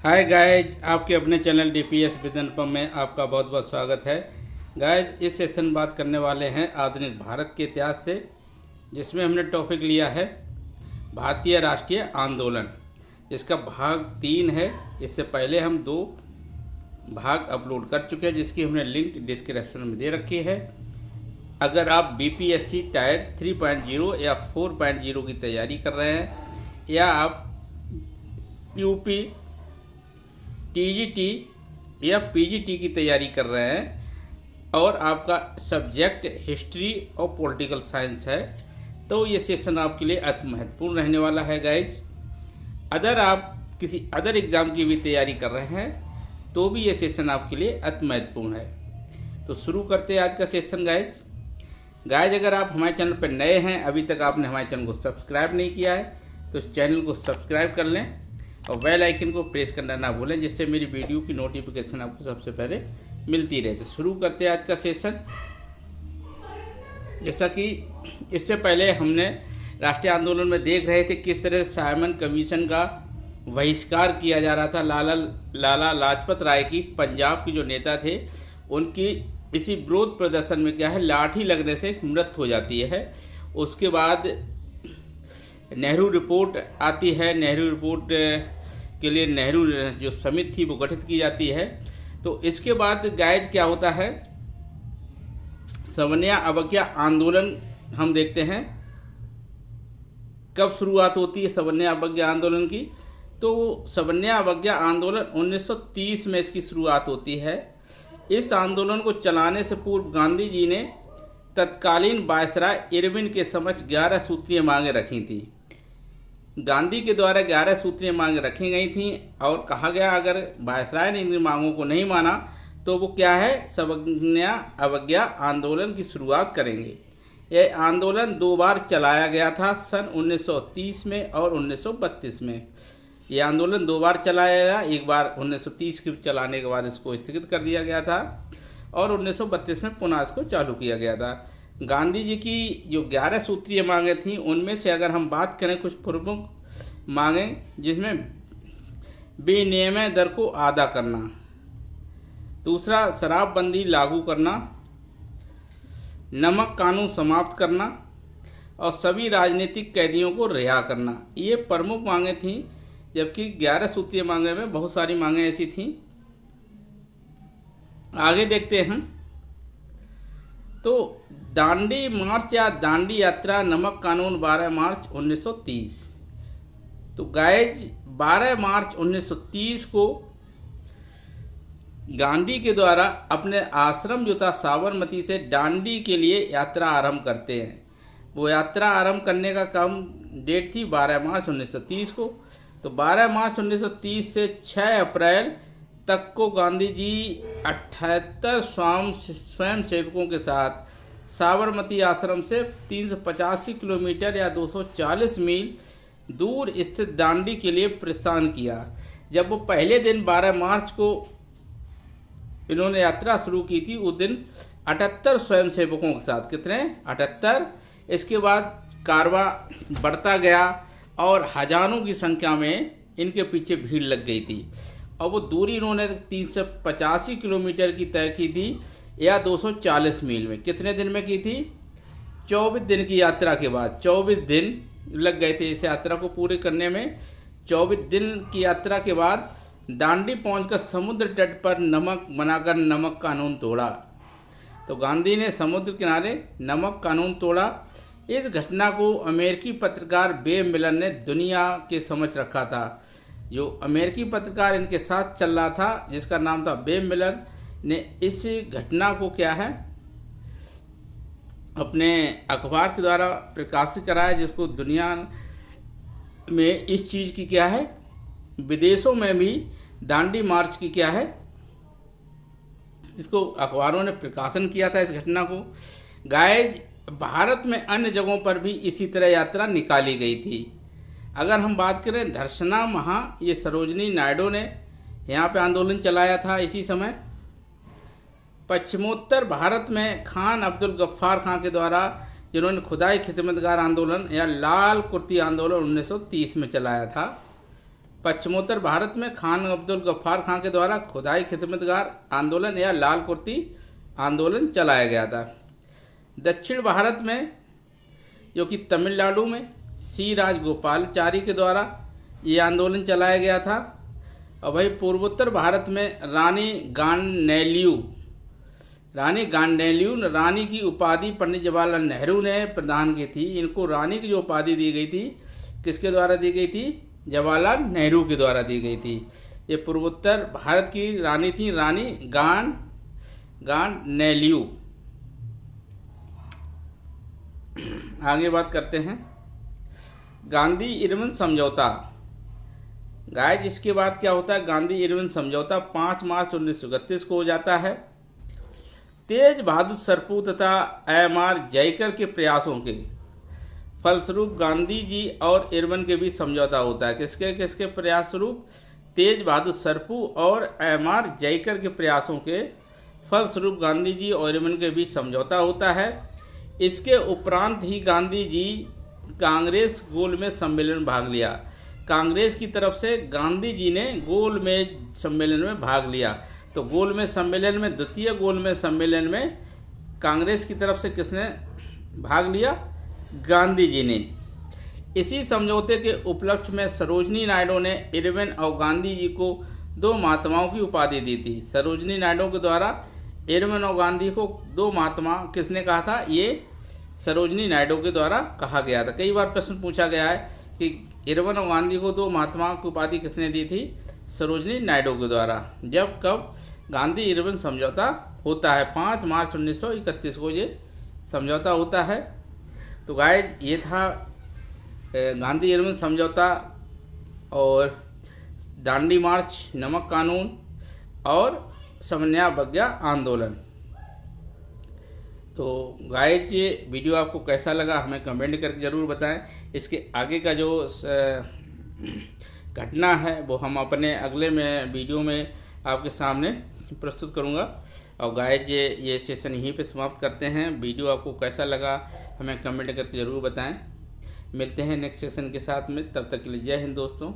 Hi guys, आपके अपने channel DPS with अनुपम में आपका बहुत बहुत स्वागत है। गाइज, इस सेशन बात करने वाले हैं आधुनिक भारत के इतिहास से, जिसमें हमने टॉपिक लिया है भारतीय राष्ट्रीय आंदोलन, जिसका भाग 3 है। इससे पहले हम 2 भाग अपलोड कर चुके हैं, जिसकी हमने लिंक डिस्क्रिप्शन में दे रखी है। अगर आप बीपीएससी टायर 3.0 या 4.0 की तैयारी कर रहे हैं, या आप यूपी टीजीटी या पीजीटी की तैयारी कर रहे हैं और आपका सब्जेक्ट हिस्ट्री और पॉलिटिकल साइंस है, तो ये सेशन आपके लिए अति महत्वपूर्ण रहने वाला है गाइज। अगर आप किसी अदर एग्ज़ाम की भी तैयारी कर रहे हैं तो भी ये सेशन आपके लिए अति महत्वपूर्ण है। तो शुरू करते हैं आज का सेशन गाइज। अगर आप हमारे चैनल पर नए हैं, अभी तक आपने हमारे चैनल को सब्सक्राइब नहीं किया है, तो चैनल को सब्सक्राइब कर लें और बेल आइकन को प्रेस करना ना भूलें, जिससे मेरी वीडियो की नोटिफिकेशन आपको सबसे पहले मिलती रहे। तो शुरू करते हैं आज का सेशन। जैसा कि इससे पहले हमने राष्ट्रीय आंदोलन में देख रहे थे किस तरह से साइमन कमीशन का बहिष्कार किया जा रहा था। लाला लाजपत राय की, पंजाब के जो नेता थे, उनकी इसी विरोध प्रदर्शन में क्या है, लाठी लगने से मृत्यु हो जाती है। उसके बाद नेहरू रिपोर्ट आती है। नेहरू रिपोर्ट के लिए नेहरू जो समिति थी वो गठित की जाती है। तो इसके बाद गाइज क्या होता है, सवर्णीय अवज्ञा आंदोलन हम देखते हैं। कब शुरुआत होती है सवर्णीय अवज्ञा आंदोलन की? तो सवर्णीय अवज्ञा आंदोलन 1930 में इसकी शुरुआत होती है। इस आंदोलन को चलाने से पूर्व गांधी जी ने तत्कालीन वायसराय इरविन के समक्ष 11 सूत्रीय मांगें रखी थी। गांधी के द्वारा 11 सूत्रीय मांगें रखी गई थी और कहा गया अगर वायसराय ने इन मांगों को नहीं माना तो वो क्या है, सवर्णीय अवज्ञा आंदोलन की शुरुआत करेंगे। यह आंदोलन 2 बार चलाया गया था, सन 1930 में और 1932 में। यह आंदोलन 2 बार चलाया गया। एक बार 1930 के चलाने के बाद इसको स्थगित कर दिया गया था और 1932 में पुनः इसको चालू किया गया था। गांधी जी की जो 11 सूत्रीय मांगें थीं, उनमें से अगर हम बात करें कुछ प्रमुख मांगें, जिसमें विनिमय दर को आधा करना, दूसरा शराबबंदी लागू करना, नमक कानून समाप्त करना और सभी राजनीतिक कैदियों को रिहा करना, ये प्रमुख मांगें थीं। जबकि 11 सूत्रीय मांगें में बहुत सारी मांगें ऐसी थीं। आगे देखते हैं। तो दांडी मार्च या दांडी यात्रा, नमक कानून 12 मार्च 1930। तो गाइज 12 मार्च 1930 को गांधी के द्वारा अपने आश्रम जो था साबरमती से दांडी के लिए यात्रा आरंभ करते हैं। वो यात्रा आरंभ करने का काम डेट थी 12 मार्च 1930 को। तो 12 मार्च 1930 से 6 अप्रैल तक को गांधी जी 78 स्वयं सेवकों के साथ साबरमती आश्रम से 385 किलोमीटर या 240 मील दूर स्थित दांडी के लिए प्रस्थान किया। जब वो पहले दिन 12 मार्च को इन्होंने यात्रा शुरू की थी, उस दिन 78 स्वयं सेवकों के साथ, कितने, 78। इसके बाद कारवां बढ़ता गया और हजारों की संख्या में इनके पीछे भीड़ लग गई थी। और वो दूरी इन्होंने 385 किलोमीटर की तय की थी या 240 मील में। कितने दिन में की थी? 24 दिन की यात्रा के बाद 24 दिन लग गए थे इस यात्रा को पूरे करने में। 24 दिन की यात्रा के बाद दांडी पहुंचकर समुद्र तट पर नमक बनाकर नमक कानून तोड़ा। तो गांधी ने समुद्र किनारे नमक कानून तोड़ा। इस घटना को अमेरिकी पत्रकार बेब मिलर ने दुनिया के समक्ष रखा था। जो अमेरिकी पत्रकार इनके साथ चल रहा था, जिसका नाम था बेब मिलर, ने इस घटना को क्या है, अपने अखबार के द्वारा प्रकाशित कराया, जिसको दुनिया में इस चीज़ की क्या है, विदेशों में भी दांडी मार्च की क्या है, इसको अखबारों ने प्रकाशन किया था इस घटना को। गाइज भारत में अन्य जगहों पर भी इसी तरह यात्रा निकाली गई थी। अगर हम बात करें दर्शना महा, ये सरोजनी नायडू ने यहाँ पे आंदोलन चलाया था इसी समय। पश्चिमोत्तर भारत में खान अब्दुल गफ्फार खां के द्वारा, जिन्होंने खुदाई खिदमतगार आंदोलन या लाल कुर्ती आंदोलन 1930 में चलाया था। पश्चिमोत्तर भारत में खान अब्दुल गफ्फार खान के द्वारा खुदाई खिदमतगार आंदोलन या लाल कुर्ती आंदोलन चलाया गया था। दक्षिण भारत में जो कि तमिलनाडु में सी राजगोपालाचारी के द्वारा ये आंदोलन चलाया गया था। और वही पूर्वोत्तर भारत में रानी गांडेलियू रानी की उपाधि पंडित जवाहरलाल नेहरू ने प्रदान की थी। इनको रानी की जो उपाधि दी गई थी किसके द्वारा दी गई थी? जवाहरलाल नेहरू के द्वारा दी गई थी। ये पूर्वोत्तर भारत की रानी थी, रानी गांडेलियू। आगे बात करते हैं गांधी इरविन समझौता। गाइस इसके बाद क्या होता है? गांधी इरविन समझौता 5 मार्च 1931 को हो जाता है। तेज बहादुर सरपू तथा एम.आर. जयकर के प्रयासों के फलस्वरूप गांधी जी और इरविन के बीच समझौता होता है। किसके किसके प्रयास स्वरूप? तेज बहादुर सरपू और एम.आर. जयकर के प्रयासों के फलस्वरूप गांधी जी और इरविन के बीच समझौता होता है। इसके उपरांत ही गांधी जी कांग्रेस गोलमेज सम्मेलन में भाग लिया। कांग्रेस की तरफ से गांधी जी ने गोलमेज सम्मेलन में भाग लिया। तो गोलमेज सम्मेलन में, द्वितीय गोलमेज सम्मेलन में कांग्रेस की तरफ से किसने भाग लिया? गांधी जी ने। इसी समझौते के उपलक्ष्य में सरोजनी नायडू ने इरविन और गांधी जी को 2 महात्माओं की उपाधि दी थी। सरोजनी नायडू के द्वारा इरविन और गांधी को 2 महात्मा किसने कहा था? ये सरोजनी नायडू के द्वारा कहा गया था। कई बार प्रश्न पूछा गया है कि इरविन और गांधी को 2 महात्मा की उपाधि किसने दी थी? सरोजनी नायडू के द्वारा। जब कब गांधी इरविन समझौता होता है 5 मार्च 1931 को ये समझौता होता है। तो गाइस ये था गांधी इरविन समझौता और दांडी मार्च, नमक कानून और समन्वयावज्ञा आंदोलन। तो गाइस ये वीडियो आपको कैसा लगा हमें कमेंट करके ज़रूर बताएं। इसके आगे का जो घटना है वो हम अपने अगले में वीडियो में आपके सामने प्रस्तुत करूंगा। और गाइस ये सेशन यहीं पे समाप्त करते हैं। वीडियो आपको कैसा लगा हमें कमेंट करके ज़रूर बताएं। मिलते हैं नेक्स्ट सेशन के साथ में, तब तक के लिए जय हिंद दोस्तों।